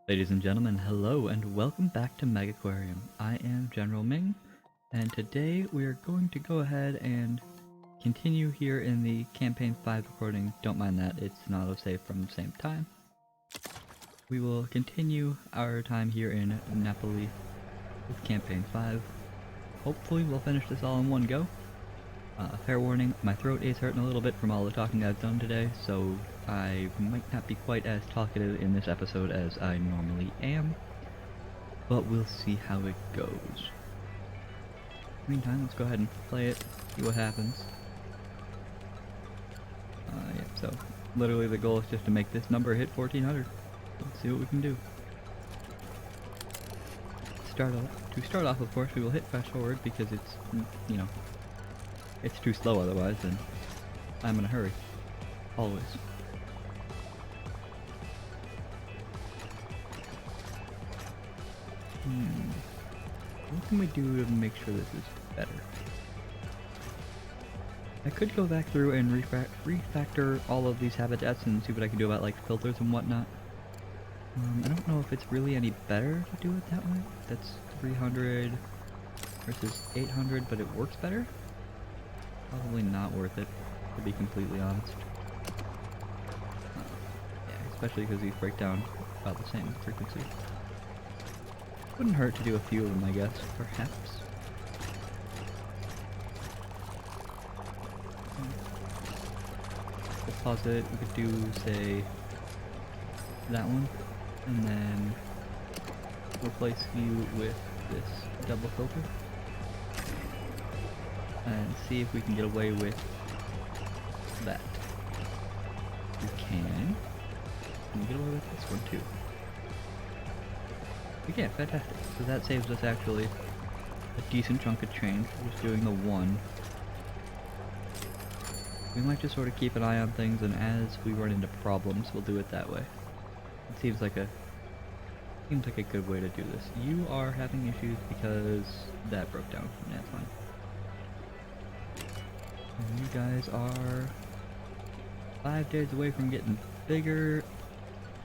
Ladies and gentlemen, hello and welcome back to Megaquarium. I am GeneralMing, and today we are going to go ahead and continue here in the Campaign 5 recording. Don't mind that, it's an autosave from the same time. We will continue our time here in Napoli with Campaign 5. Hopefully we'll finish this all in one go. Fair warning, my throat is hurting a little bit from all the talking I've done today, so I might not be quite as talkative in this episode as I normally am, but we'll see how it goes. Meantime, let's go ahead and play it, see what happens. Yeah, so literally the goal is just to make this number hit 1400. Let's see what we can do. To start off, of course, we will hit fast forward because it's, you know, it's too slow otherwise, and I'm in a hurry. Always. What can we do to make sure this is better? I could go back through and refactor all of these habitats and see what I can do about like filters and whatnot. I don't know if it's really any better to do it that way. That's 300 versus 800, but it works better? Probably not worth it, to be completely honest. Yeah, especially because these break down about the same frequency. Wouldn't hurt to do a few of them, I guess, perhaps. We'll pause it, we could do, say, that one, and then replace you with this double filter. And see if we can get away with that. We can. Can we get away with this one too? We can, fantastic. So that saves us actually a decent chunk of change, just doing the one. We might just sort of keep an eye on things, and as we run into problems, we'll do it that way. It seems like a good way to do this. You are having issues because that broke down. That's fine. And you guys are 5 days away from getting bigger.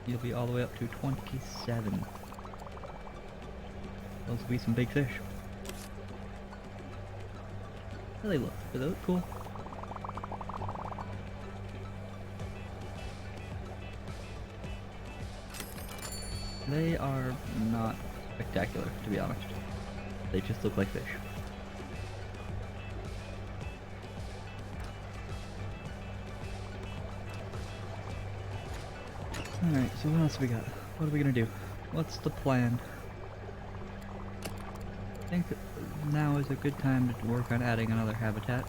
You'll be all the way up to 27. Those will be some big fish. How do they look? Do they look cool? They are not spectacular, to be honest. They just look like fish. Alright, so what else we got? What are we gonna do? What's the plan? I think now is a good time to work on adding another habitat.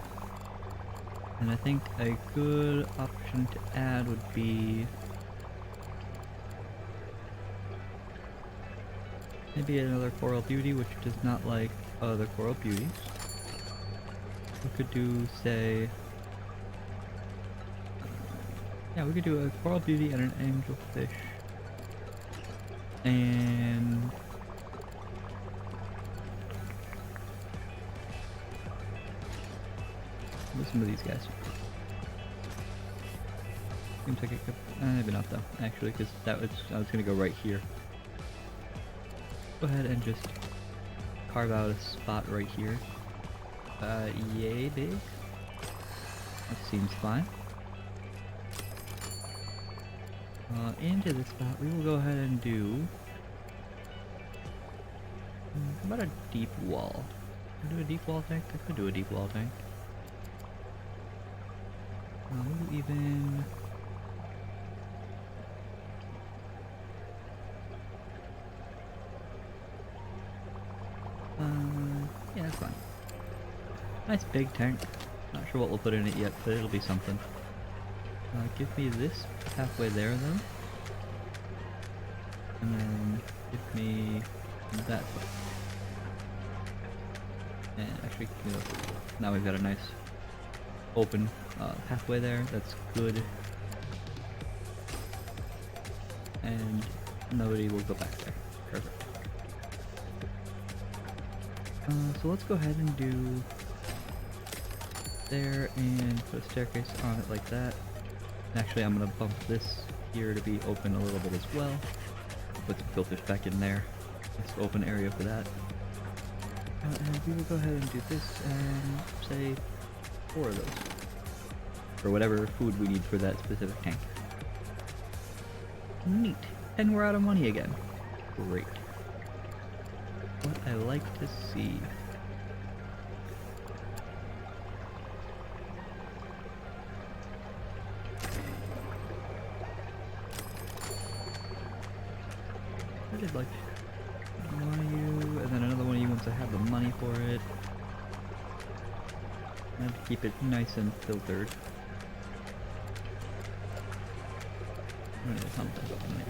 And I think a good option to add would be maybe another coral beauty, which does not like other coral beauties. We could do, say, yeah, we could do a coral beauty and an angelfish. And listen to these guys. Seems like it could, maybe not though, actually, because I was gonna go right here. Go ahead and just carve out a spot right here. Yay big. That seems fine. Into this spot, we will go ahead and do. How about a deep wall? Can I do a deep wall tank? I could do a deep wall tank. Maybe even. Yeah, that's fine. Nice big tank. Not sure what we'll put in it yet, but it'll be something. Give me this halfway there then. And then give me that one. And actually, you know, now we've got a nice open pathway there. That's good. And nobody will go back there. Perfect. So let's go ahead and do there and put a staircase on it like that. Actually, I'm gonna bump this here to be open a little bit as well. put some filters back in there. Let's open area for that. And we will go ahead and do this and say 4 of those. For whatever food we need for that specific tank. Neat. And we're out of money again. Great. What I like to see. I did like one of you, and then another one of you once I have the money for it. I have to keep it nice and filtered. I'm gonna pump this up now.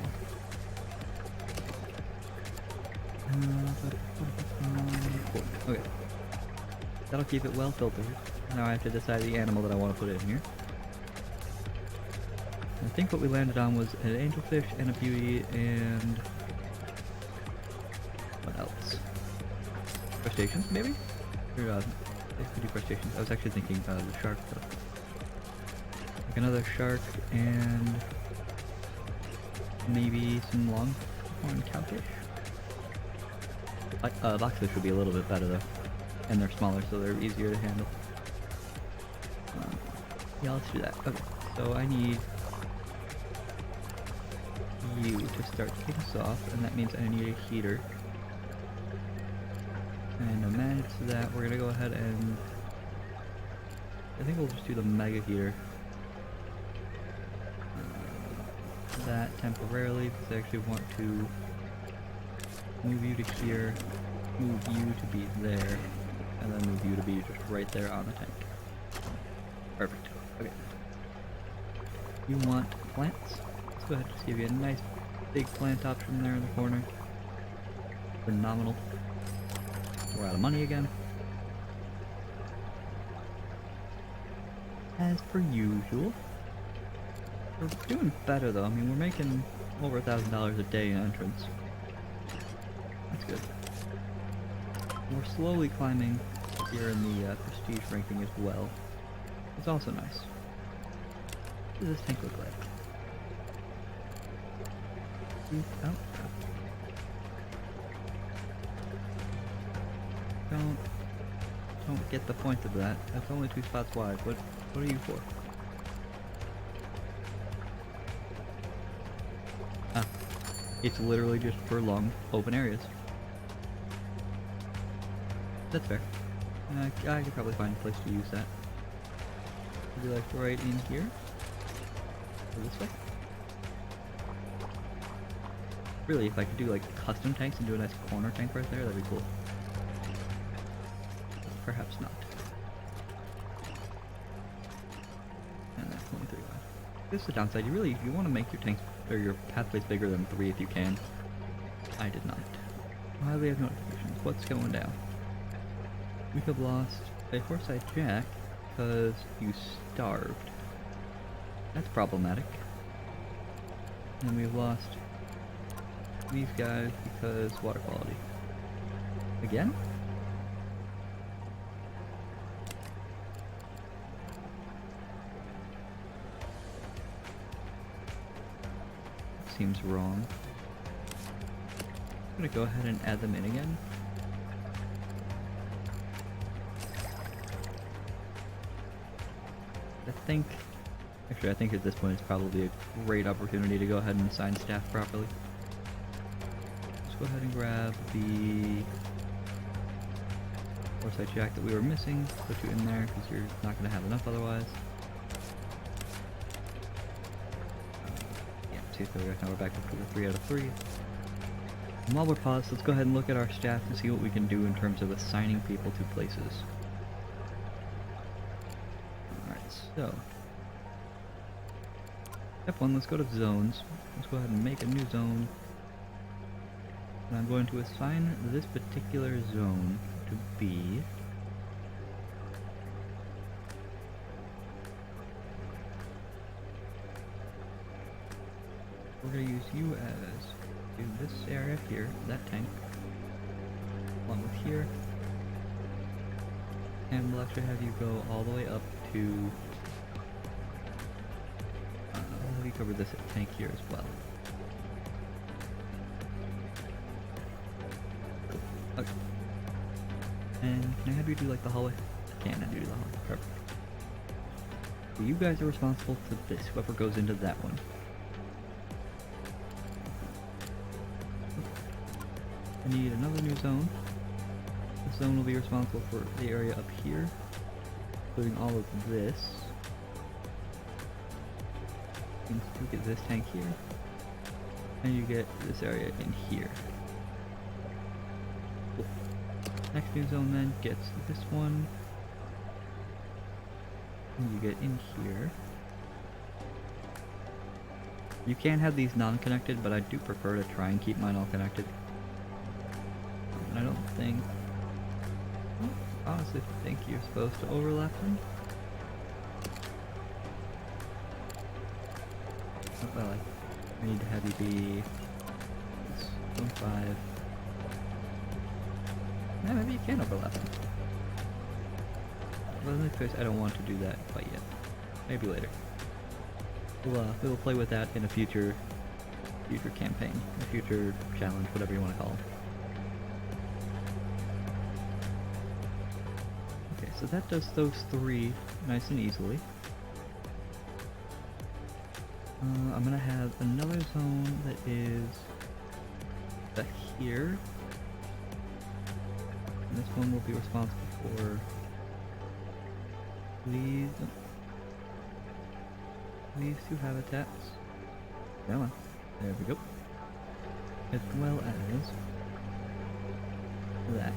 Okay. That'll keep it well filtered. Now I have to decide the animal that I want to put in here. I think what we landed on was an angelfish and a beauty and... what else? Crustaceans, maybe? Or, they could do crustaceans. I was actually thinking the shark though. Like another shark and... maybe some longhorn cowfish? Boxfish would be a little bit better though. And they're smaller so they're easier to handle. Yeah, let's do that. Okay, so I need you to start things off, and that means I need a heater. And to manage that, we're gonna go ahead and... I think we'll just do the mega heater. That temporarily, because I actually want to move you to here, move you to be there, and then move you to be just right there on the tank. Perfect. Okay. You want plants? Let's go ahead and just give you a nice big plant option there in the corner. Phenomenal. We're out of money again. As per usual. We're doing better though. I mean, we're making over $1,000 a day in entrance. That's good. We're slowly climbing here in the prestige ranking as well. It's also nice. What does this tank look like? Oh. Don't get the point of that. That's only 2 spots wide. What are you for? Ah. It's literally just for long open areas. That's fair. I could probably find a place to use that. Maybe like right in here? Or this way? Really, if I could do like custom tanks and do a nice corner tank right there, that'd be cool. Perhaps not. And that's 23 wide. This is the downside. You want to make your tanks or your pathways bigger than 3 if you can. I did not. Why do we have notifications? What's going down? We have lost a horse-eyed jack because you starved. That's problematic. And we've lost these guys because water quality. Again? Seems wrong. I'm gonna go ahead and add them in again. I think at this point it's probably a great opportunity to go ahead and assign staff properly. Let's go ahead and grab the horse-eyed jack that we were missing, put you in there because you're not going to have enough otherwise. Yeah, see, so right now we're back up to the 3 out of 3. And while we're paused, let's go ahead and look at our staff and see what we can do in terms of assigning people to places. Alright, so step 1, let's go to zones. Let's go ahead and make a new zone. And I'm going to assign this particular zone to be... we're going to use you as in this area here, that tank, along with here. And we'll actually have you go all the way up to... we covered this tank here as well. And can I have you do like the hallway? I can have you do the hallway. Perfect. So you guys are responsible for this, whoever goes into that one. I need another new zone. This zone will be responsible for the area up here, including all of this. And you get this tank here, and you get this area in here. Cool. Next new zone then gets this one, and you get in here. You can have these non-connected, but I do prefer to try and keep mine all connected. And I don't think... I honestly think you're supposed to overlap them. Well, I need to have you be... 1.5. Yeah, maybe you can overlap them. Well, in this case, I don't want to do that quite yet. Maybe later. We'll play with that in a future campaign, a future challenge, whatever you want to call it. Okay, so that does those three nice and easily. I'm gonna have another zone that is back here. And this one will be responsible for these two habitats. Come on. There we go. As well as that.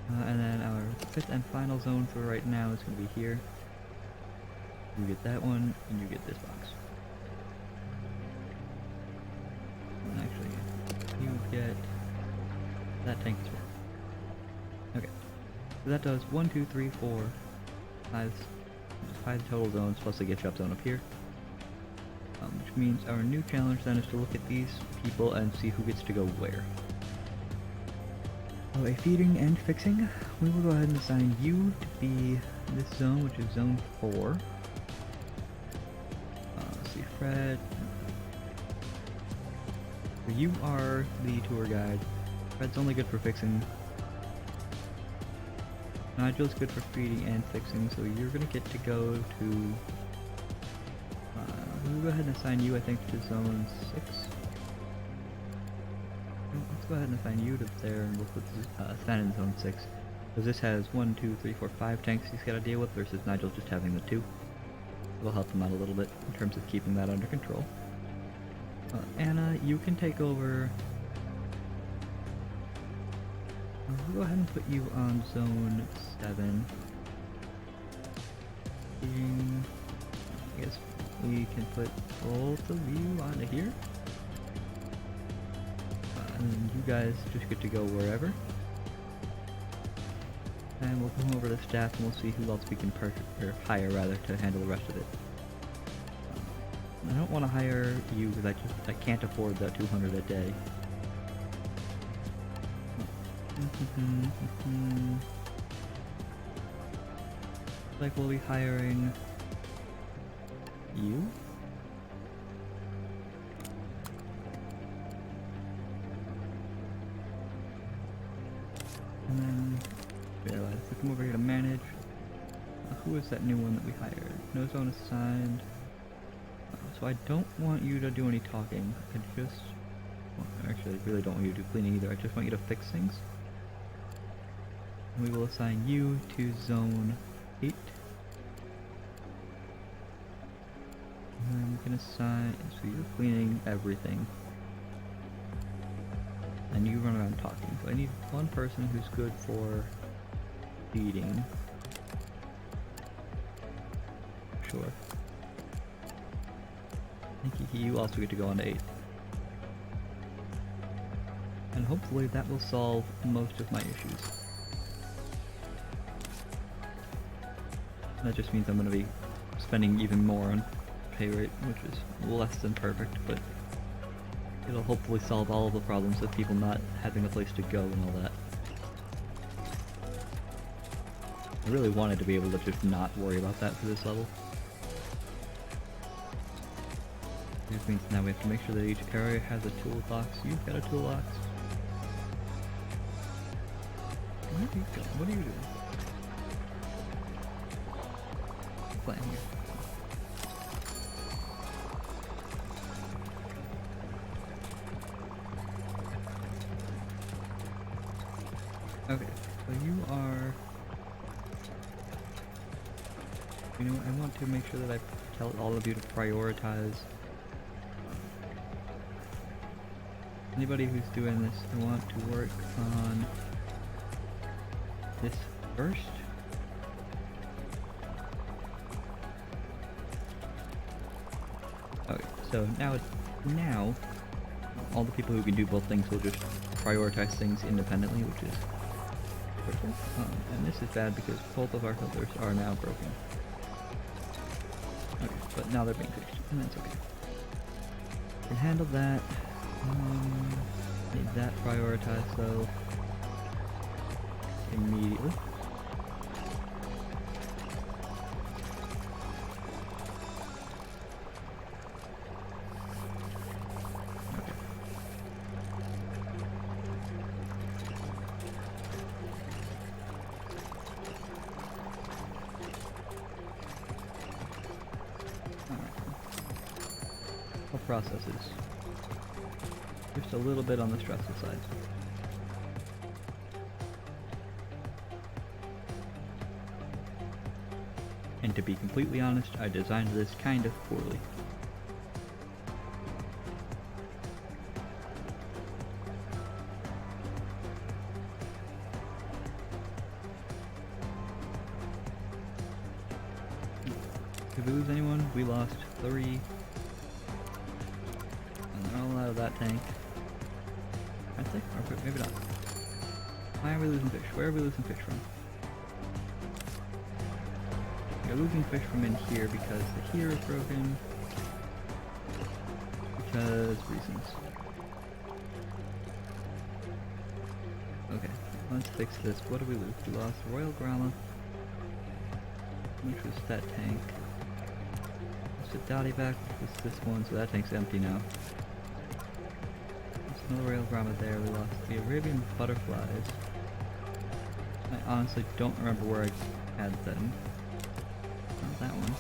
And then our fifth and final zone for right now is going to be here. You get that one, and you get this box. And actually, you get that tank as well. Okay. So that does 1, 2, 3, 4, 5 total zones plus the gift shop zone up here. Which means our new challenge then is to look at these people and see who gets to go where. So a feeding and fixing, we will go ahead and assign you to be this zone, which is zone 4. Let's see, Fred. So you are the tour guide. Fred's only good for fixing. Nigel's good for feeding and fixing, so you're gonna get to go to... we'll go ahead and assign you, I think, to zone 6. Let's go ahead and assign you to there, and we'll put Stan in zone 6. Because this has 1, 2, 3, 4, 5 tanks he's got to deal with, versus Nigel just having the 2. We'll help him out a little bit in terms of keeping that under control. Anna, you can take over... we'll go ahead and put you on zone 7. I guess we can put both of you onto here. And then you guys just get to go wherever. And we'll come over to staff and we'll see who else we can hire rather to handle the rest of it. I don't want to hire you because I can't afford that 200 a day. Like we'll be hiring you. And then let's come over here to manage. Who is that new one that we hired? No zone assigned. So I don't want you to do any talking. I just... well, actually, I really don't want you to do cleaning either. I just want you to fix things. And we will assign you to zone 8. And we can assign... so you're cleaning everything. And you run around talking. So I need one person who's good for feeding. Sure. I think you also get to go on to 8. And hopefully that will solve most of my issues. That just means I'm going to be spending even more on pay rate, which is less than perfect, but it'll hopefully solve all of the problems of people not having a place to go and all that. I really wanted to be able to just not worry about that for this level. Which means now we have to make sure that each area has a toolbox. You've got a toolbox. Where are you going? What are you doing? Playing here. Okay, so you are... You know, I want to make sure that I tell all of you to prioritize. Anybody who's doing this, I want to work on this first. Okay, so now all the people who can do both things will just prioritize things independently, which is critical. And this is bad because both of our filters are now broken. Okay, but now they're being fixed, and that's okay. We can handle that. Need that prioritized though immediately. Processes. Just a little bit on the stressful side. And to be completely honest, I designed this kind of poorly. Did we lose anyone? We lost 3. Out of that tank. I think, or maybe not. Why are we losing fish? Where are we losing fish from? We're losing fish from in here because the heater is broken. Because reasons. Okay, let's fix this. What did we lose? We lost Royal Grama, which was that tank. Let's Dottie back, which was this one, so that tank's empty now. No Royal Grama there, we lost the Arabian butterflies. I honestly don't remember where I had them. Not that one.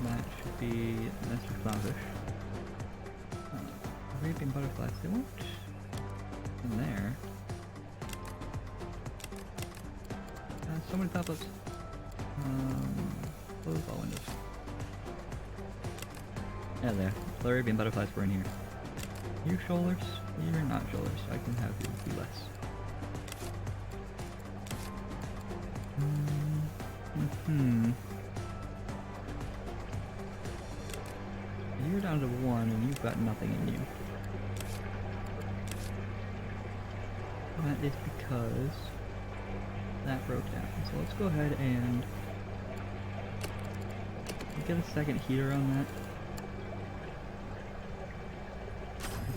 That should be Mr. Clownfish. Arabian butterflies, they weren't in there. So many pop-ups. Close all windows. Yeah, there. The Arabian butterflies were in here. You shoalers? You're not shoalers. I can have you be less. You're down to 1 and you've got nothing in you. That is because that broke down. So let's go ahead and get a second heater on that.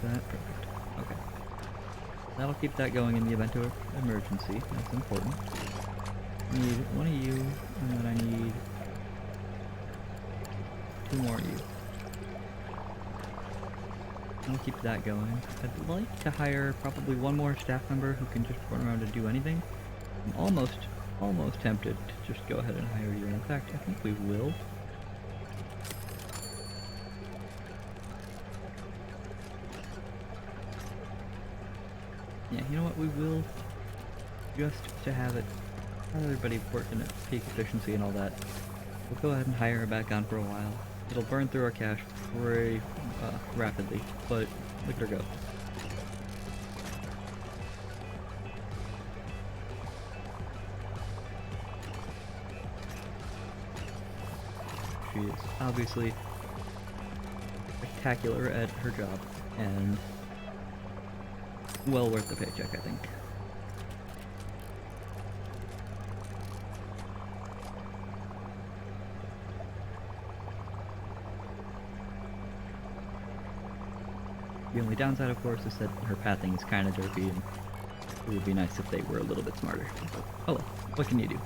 That perfect. Okay. That'll keep that going in the event of an emergency. That's important. I need 1 of you, and then I need 2 more of you. I'll keep that going. I'd like to hire probably 1 more staff member who can just run around and do anything. I'm almost tempted to just go ahead and hire you. In fact, I think we will. Yeah, you know what, we will, just to have everybody working at peak efficiency and all that, we'll go ahead and hire her back on for a while. It'll burn through our cash very rapidly, but look at her go. She is obviously spectacular at her job, and well worth the paycheck, I think. The only downside, of course, is that her pathing is kind of derpy, and it would be nice if they were a little bit smarter. But, oh well, what can you do?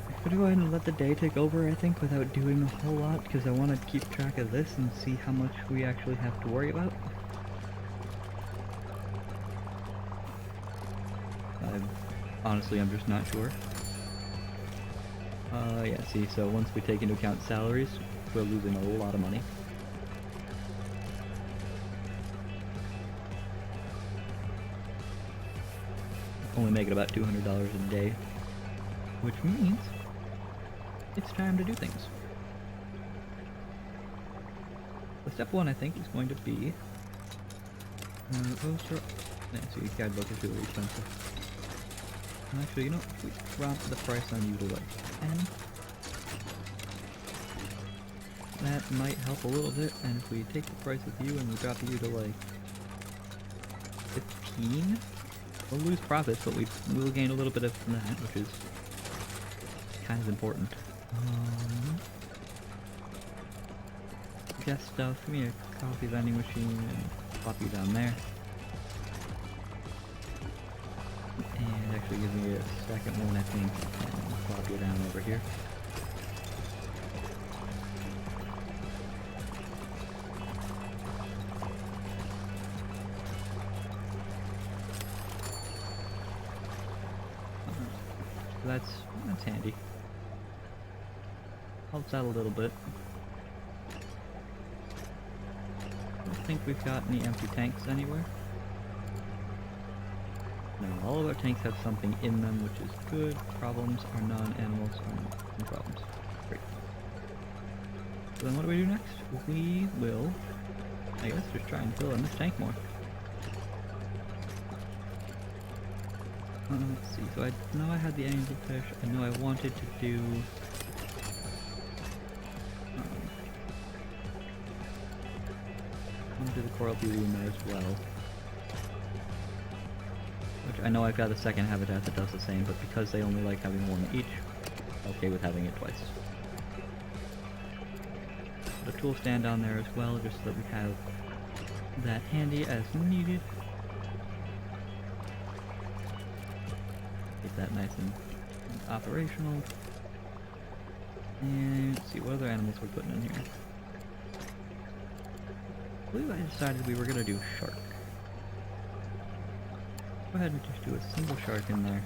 I'm gonna go ahead and let the day take over, I think, without doing a whole lot, because I want to keep track of this and see how much we actually have to worry about. Honestly, I'm just not sure. Yeah, see, so once we take into account salaries, we're losing a lot of money. Only making about $200 a day, which means it's time to do things. So step one, I think, is going to be yeah, so your guidebook is really expensive. Actually, you know, if we drop the price on you to like 10, that might help a little bit. And if we take the price of you and we drop you to like 15, we'll lose profits, but we'll gain a little bit from that, which is kind of important. Guest stuff, give me a coffee vending machine and pop you down there. And actually give me a second one, I think, and plop you down over here. So that's handy. Helps out a little bit. I don't think we've got any empty tanks anywhere. No, all of our tanks have something in them, which is good. Problems are none, animals are no problems. Great. So then what do we do next? We will, I guess, just try and fill in this tank more. Let's see, so I know I had the angelfish, I know I wanted to do... I want to do the coral beauty in there as well. Which I know I've got a second habitat that does the same, but because they only like having one each, I'm okay with having it twice. Put a tool stand down there as well, just so that we have that handy as needed. Get that nice and operational. And let's see what other animals we're putting in here. I believe I decided we were gonna do shark. Go ahead and just do a single shark in there.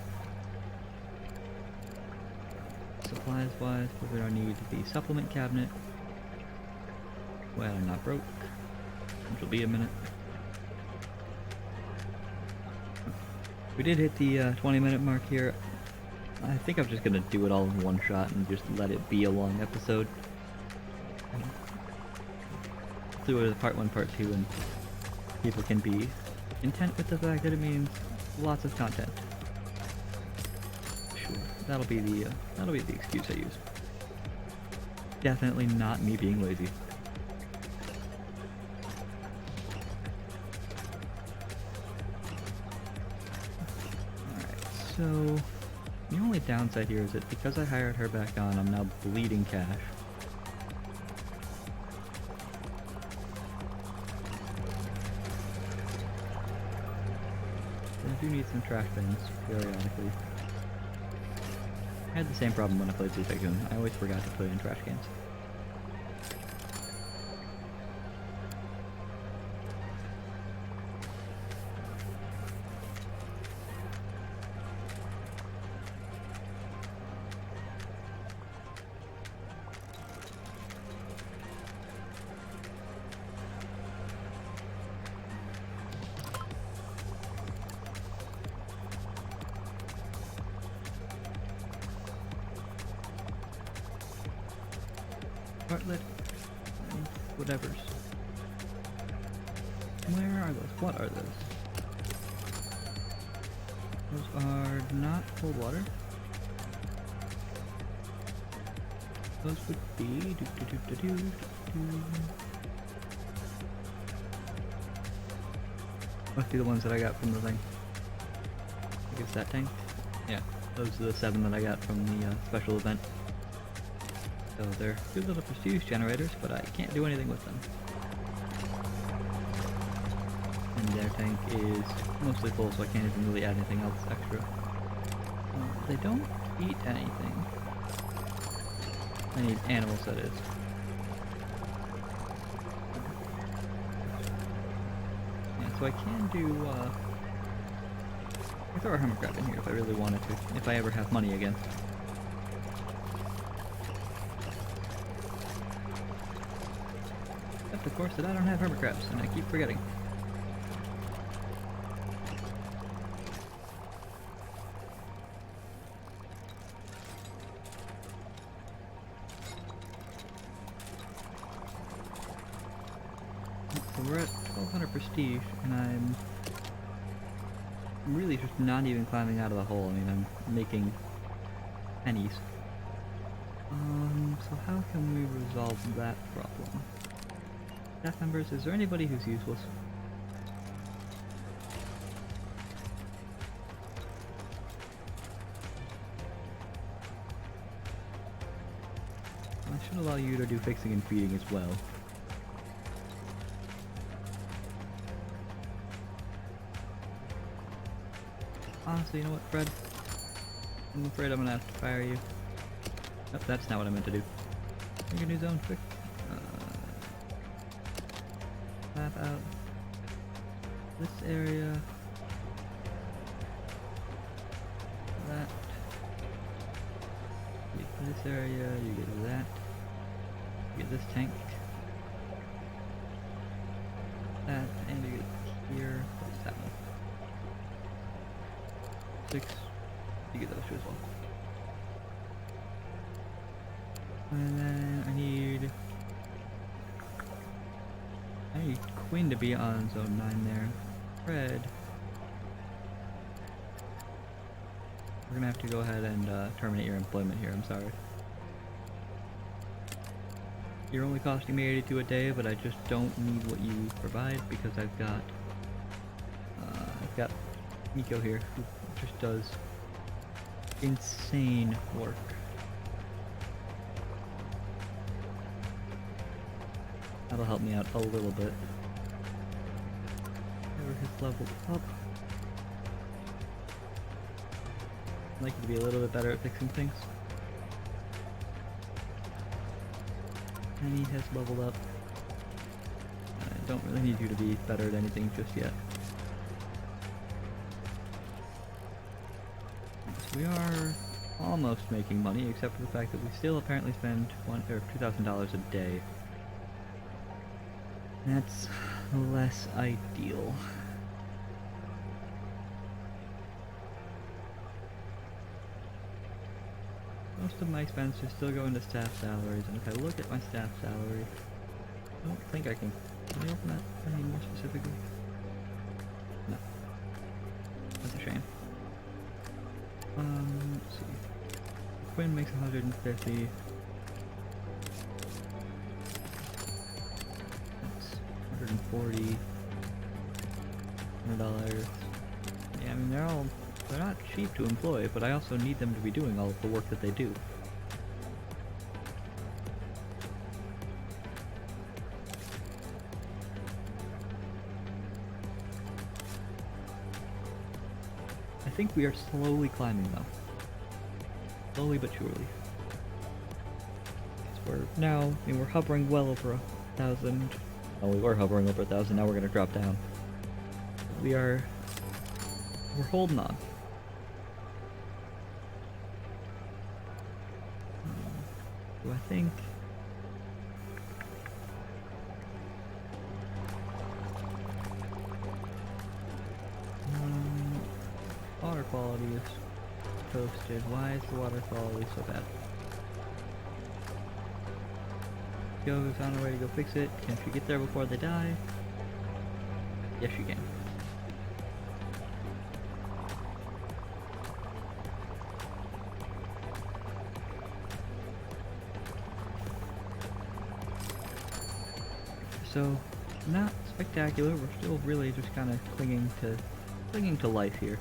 Supplies wise, we're gonna need the supplement cabinet. Well, I'm not broke, which will be a minute. We did hit the 20-minute mark here. I think I'm just gonna do it all in one shot and just let it be a long episode. Do it as part 1, part 2, and people can be content with the fact that it means lots of content. Sure, that'll be the excuse I use. Definitely not me being lazy. Alright, so the only downside here is that because I hired her back on, I'm now bleeding cash. I do need some trash bins, periodically. I had the same problem when I played Blue Tycoon. I always forgot to put in trash cans. Bartlett, and whatevers. Where are those? What are those? Those are not cold water. Those would be must be the ones that I got from the thing. I guess that tank. Yeah, those are the 7 that I got from the special event. So they're good little prestige generators, but I can't do anything with them. And their tank is mostly full, so I can't even really add anything else extra. They don't eat anything. I need animals, that is. Yeah, so I can do I could throw a hermit crab in here if I really wanted to, if I ever have money again. Except of course that I don't have hermit crabs, and I keep forgetting. So we're at 1200 prestige, and I'm really just not even climbing out of the hole. I mean, I'm making pennies. So how can we resolve that problem? Staff members, is there anybody who's useless? I should allow you to do fixing and feeding as well. Honestly, you know what, Fred? I'm afraid I'm gonna have to fire you. Nope, that's not what I meant to do. Make a new zone quick. Map out this area. That. You get this area, you get that. You get this tank. That, and you get here. What's that one? 6. You get those two as well. And then I need Quinn to be on zone 9 there. Fred. We're gonna have to go ahead and terminate your employment here, I'm sorry. You're only costing me 82 a day, but I just don't need what you provide because I've got Nico here who just does insane work. That'll help me out a little bit. Never his level up. I'd like you to be a little bit better at fixing things. And he has leveled up. I don't really need you to be better at anything just yet. So we are almost making money, except for the fact that we still apparently spend $2,000 a day. That's less ideal. Most of my expenses still go into staff salaries, and if I look at my staff salary, I don't think I can I open that any more specifically? No. That's a shame. Let's see. Quinn makes 150. That's 140. $100. Yeah, I mean they're not cheap to employ, but I also need them to be doing all of the work that they do. I think we are slowly climbing though. Slowly but surely. We're now, I mean, we're hovering well over 1,000. Oh, we were hovering over 1,000, now we're gonna drop down. We're holding on. So I think water quality is toasted. Why is the water quality so bad? Goes on her way to go fix it. Can she get there before they die? Yes, she can. So, not spectacular. We're still really just kind of clinging to life here.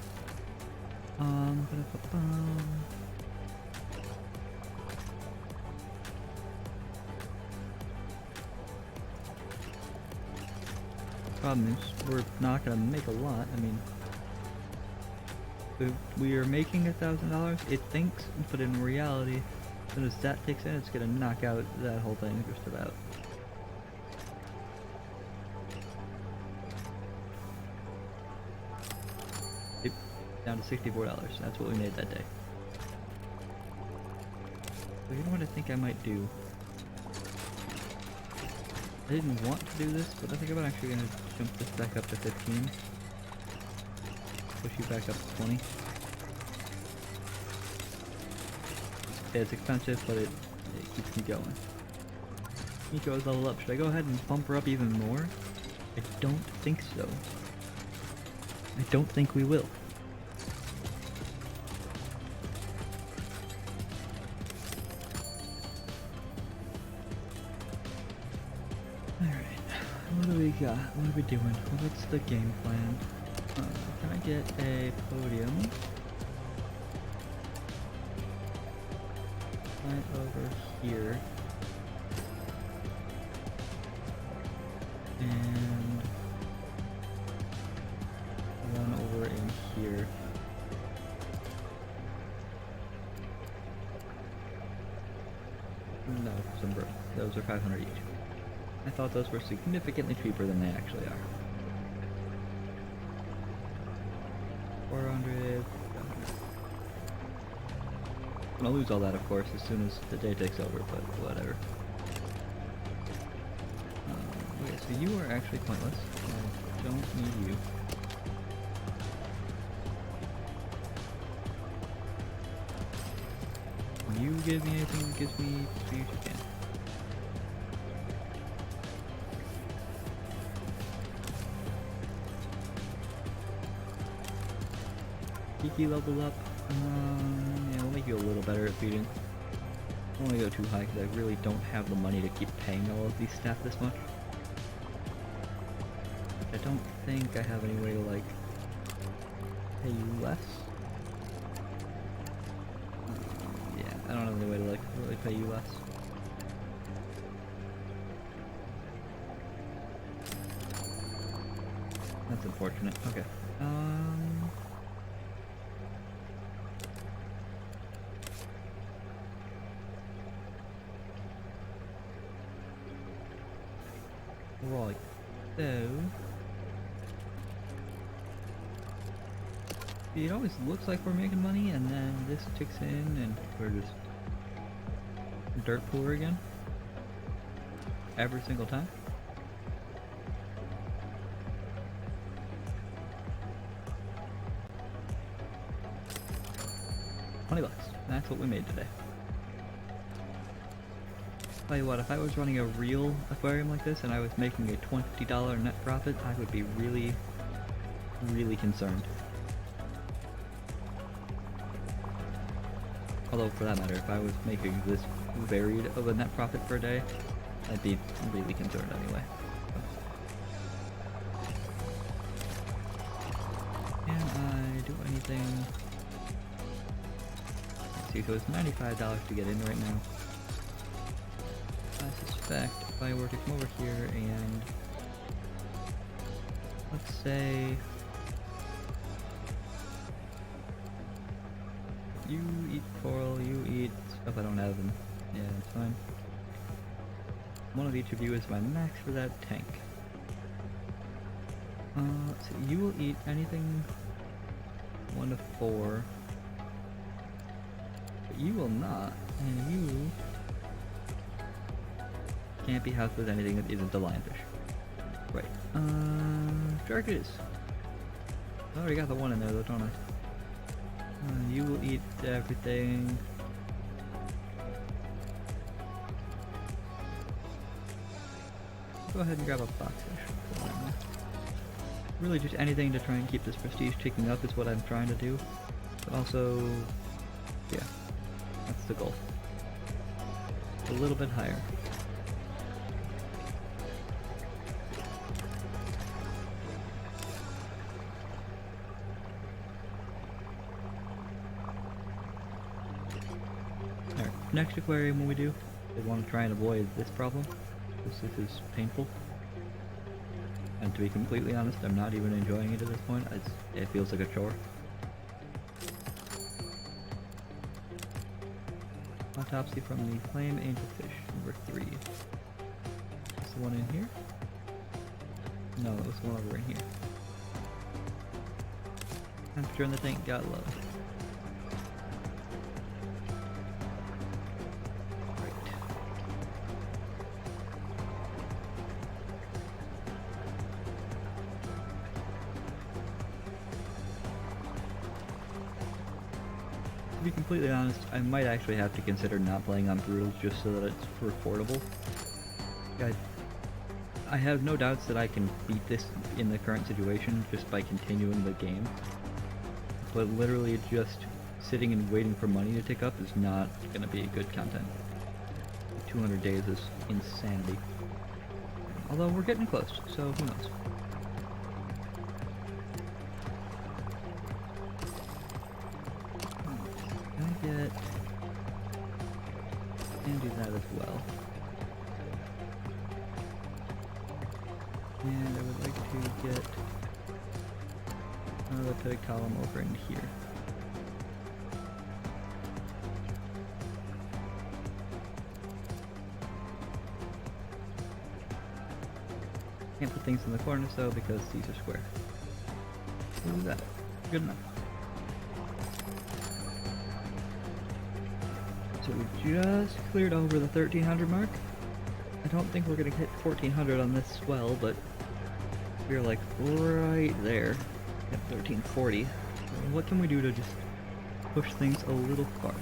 Problem is, we're not gonna make a lot. I mean, we are making $1,000. It thinks, but in reality, as soon as that takes in, it's gonna knock out that whole thing just about. Down to $64. That's what we made that day. So you know what I think I might do? I didn't want to do this, but I think I'm actually going to jump this back up to 15. Push you back up to 20. Yeah, it's expensive, but it keeps me going. Nico is level up. Should I go ahead and bump her up even more? I don't think so. I don't think we will. Alright, what do we got? What are we doing? What's the game plan? Can I get a podium? Right over here. And one over in here. No, those are 500 each. I thought those were significantly cheaper than they actually are. 400. I'm gonna lose all that, of course, as soon as the day takes over, but whatever. Okay, so you are actually pointless. I don't need you. When you give me anything that gives me speed, you can. Kiki leveled up. Yeah, we'll make you a little better at feeding. I don't want to go too high because I really don't have the money to keep paying all of these staff this much. I don't think I have any way to, like, pay you less. Yeah, I don't have any way to, like, really pay you less. That's unfortunate. Okay. Right, so it always looks like we're making money, and then this kicks in, and we're just dirt poor again every single time. $20. That's what we made today. Tell you what, if I was running a real aquarium like this and I was making a $20 net profit, I would be really, really concerned. Although, for that matter, if I was making this varied of a net profit per day, I'd be really concerned anyway. Can I do anything? Let's see, so it's $95 to get in right now. I suspect if I were to come over here and, let's say, you eat coral, you eat stuff I don't have, and yeah, it's fine. One of each of you is my max for that tank. Let's see, you will eat anything 1 to 4, but you will not, and you can't be housed with anything that isn't a lionfish. Right. Shark it is. I already got the one in there though, don't I? You will eat everything. Go ahead and grab a boxfish. Really just anything to try and keep this prestige ticking up is what I'm trying to do. But also, yeah, that's the goal. A little bit higher. Next aquarium, when we do, we want to try and avoid this problem, because this is painful. And to be completely honest, I'm not even enjoying it at this point. It feels like a chore. Autopsy from the Flame Angelfish, number 3. Is the one in here? No, that was the one over in here. Temperature in the tank got low. Right. To be completely honest, I might actually have to consider not playing on Brutal just so that it's affordable. I have no doubts that I can beat this in the current situation just by continuing the game. But literally just sitting and waiting for money to tick up is not going to be good content. 200 days is insanity. Although we're getting close, so who knows. Can I get... and do that as well. And I would like to get another pivot column over in here. Can't put things in the corners though because these are square. What is that? Good enough. So we just cleared over the 1300 mark. I don't think we're gonna hit 1400 on this swell, but we're like right there at 1340. What can we do to just push things a little farther?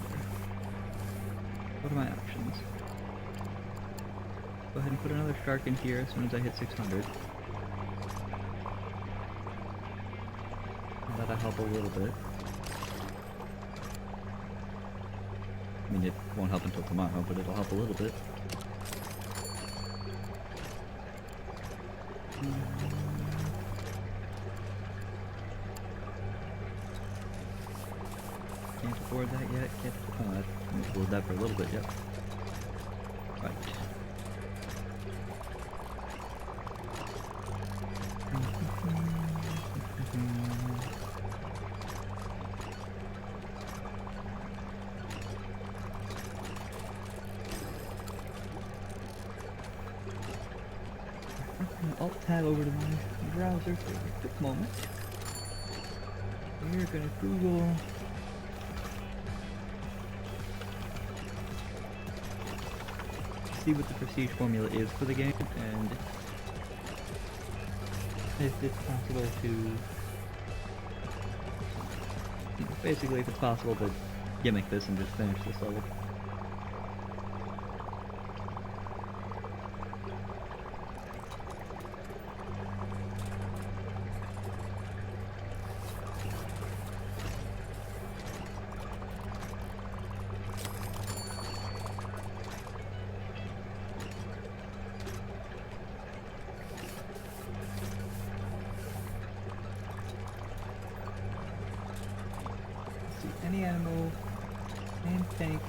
What are my options? Go ahead and put another shark in here as soon as I hit 600. That'll help a little bit. I mean, it won't help until tomorrow, but it'll help a little bit. Can't afford that yet. Can't afford that for a little bit yet. Right. Alt-tab over to my browser for a quick moment. We're gonna Google see what the prestige formula is for the game, and if it's possible to... basically, if it's possible to gimmick this and just finish this level. Any animal and tank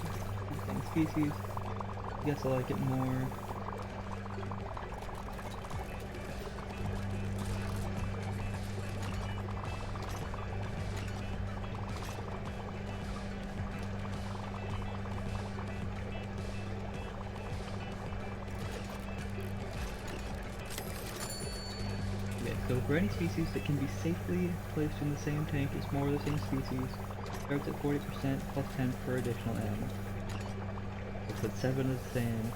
and species. I guess I like it more. Yeah, so for any species that can be safely placed in the same tank as more of the same species, starts at 40% plus 10 per additional animal. So put 7 of the same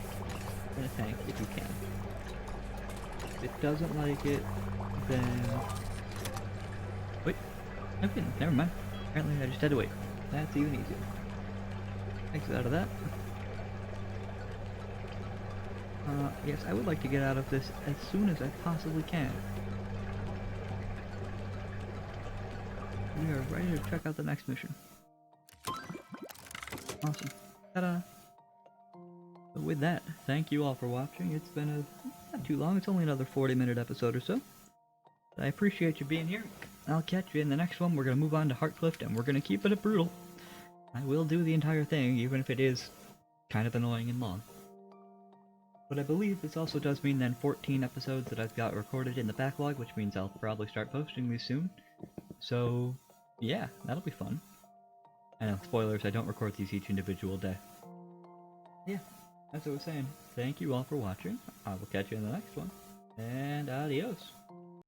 in a tank if you can. If it doesn't like it, then... wait. Okay, never mind. Apparently I just had to wait. That's even easier. Exit out of that. Yes, I would like to get out of this as soon as I possibly can. We are ready to check out the next mission. Awesome. Ta-da! So with that, thank you all for watching. It's been not too long, it's only another 40-minute episode or so. I appreciate you being here. I'll catch you in the next one. We're going to move on to Heartcliff, and we're going to keep it brutal. I will do the entire thing, even if it is kind of annoying and long. But I believe this also does mean then 14 episodes that I've got recorded in the backlog, which means I'll probably start posting these soon. So, yeah, that'll be fun. I know, spoilers, I don't record these each individual day. Yeah, as I was saying, thank you all for watching. I will catch you in the next one, and adios.